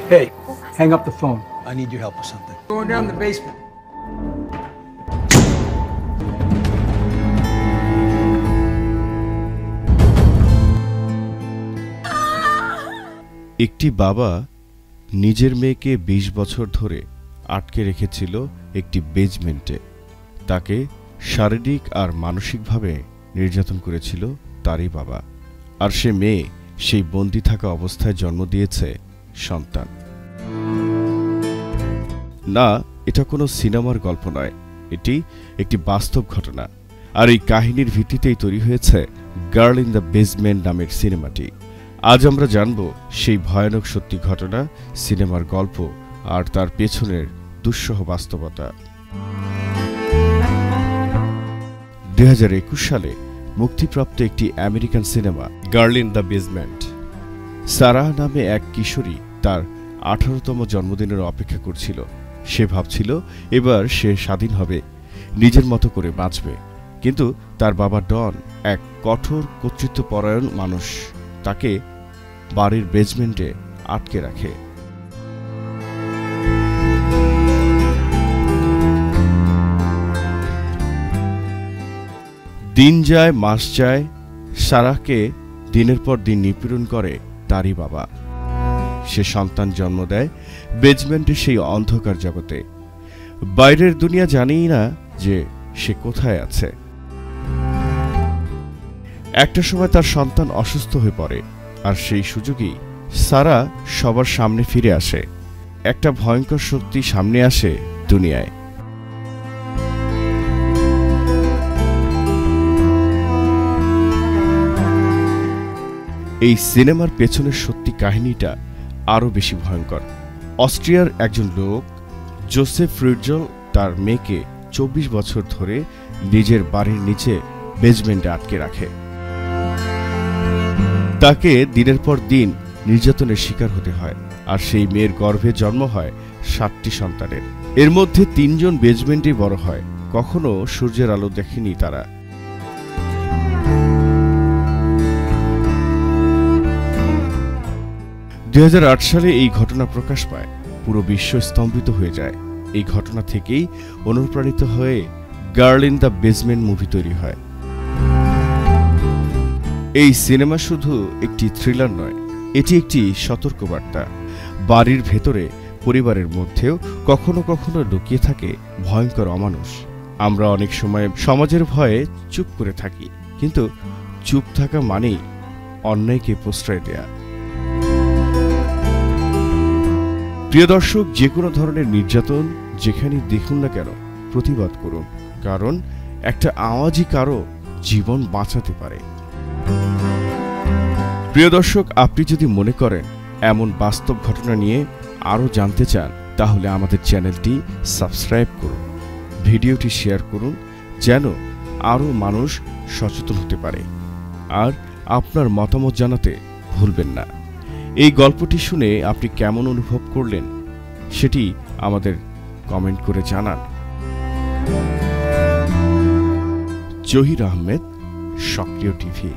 Hey, hang up the phone. I need your help with something. Going down the basement. একটি বাবা নিজের মেয়েকে ২০ বছর ধরে আটকে রেখেছিল একটি বেজমেন্টে। তাকে শারীরিক আর মানসিকভাবে নির্যাতন করেছিল তারই বাবা। আর সে মেয়ে সেই বন্দি থাকা অবস্থায় জন্ম দিয়েছে সন্তান। না, এটা কোনো সিনেমার গল্প নয়, এটি একটি বাস্তব ঘটনা। আর এই কাহিনীর ভিত্তিতেই তৈরি হয়েছে গার্ল ইন দ্য বেজমেন্ট নামের সিনেমাটি। আজ আমরা জানব সেই ভয়ানক সত্যি ঘটনা, সিনেমার গল্প আর তার পেছনের দুঃসহ বাস্তবতা। ২০২১ সালে মুক্তিপ্রাপ্ত একটি American cinema girl in the basement. Sarah নামে এক কিশোরী তার ১৮তম জন্মদিনের অপেক্ষা করছিল। সে ভাবছিল এবার সে স্বাধীন হবে, নিজের মতো করে বাঁচবে। কিন্তু তার বাবা ডন এক কঠোর কর্তৃত্বপরায়ণ মানুষ, তাকে বাড়ির বেজমেন্টে আটকে রাখে। দিন যায়, মাস যায়, সারাহকে দিনের পর দিন নিপীড়ন করে তারই বাবা। সে সন্তান জন্ম দেয় বেজমেন্টের সেই অন্ধকার জগতে। বাইরের দুনিয়া জানেই না যে সে কোথায় আছে। একটা সময় তার সন্তান অসুস্থ হয়ে পড়ে, আর সেই সুযোগেই সারা সবার সামনে ফিরে আসে। একটা ভয়ঙ্কর শক্তি সামনে আসে দুনিয়ায়। এই সিনেমার পেছনের সত্যি কাহিনীটা আরও বেশি ভয়ঙ্কর। অস্ট্রিয়ার একজন লোক জোসেফ ফ্রিডজল তার মেয়েকে ২৪ বছর ধরে নিজের বাড়ির নিচে বেজমেন্টে আটকে রাখে। তাকে দিনের পর দিন নির্যাতনের শিকার হতে হয়, আর সেই মেয়ের গর্ভে জন্ম হয় ৭টি সন্তানের। এর মধ্যে ৩ জন বেজমেন্টেই বড় হয়, কখনো সূর্যের আলো দেখেনি তারা। দুই সালে এই ঘটনা প্রকাশ পায়, পুরো বিশ্ব স্তম্ভিত হয়ে যায়। এই ঘটনা থেকেই অনুপ্রাণিত হয়ে girl in the basement movie তৈরি হয়। এই সিনেমা শুধু একটি থ্রিলার নয়, এটি একটি সতর্কবার্তা। বাড়ির ভেতরে, পরিবারের মধ্যেও কখনো কখনো লুকিয়ে থাকে ভয়ঙ্কর অমানুষ। আমরা অনেক সময় সমাজের ভয়ে চুপ করে থাকি, কিন্তু চুপ থাকা মানেই অন্যায়কে প্রশ্রয় দেয়া। প্রিয় দর্শক, যে কোনো ধরনের নির্যাতন যেখানেই দেখুন না কেন, প্রতিবাদ করুন, কারণ একটা আওয়াজই কারো জীবন বাঁচাতে পারে। প্রিয় দর্শক, আপনি যদি মনে করেন এমন বাস্তব ঘটনা নিয়ে আরও জানতে চান, তাহলে আমাদের চ্যানেলটি সাবস্ক্রাইব করুন, ভিডিওটি শেয়ার করুন, যেন আরও মানুষ সচেতন হতে পারে। আর আপনার মতামত জানাতে ভুলবেন না। এই গল্পটি শুনে আপনি কেমন অনুভব করলেন সেটি আমাদের কমেন্ট করে জানান। জহির আহমেদ, সক্রিয় টিভি।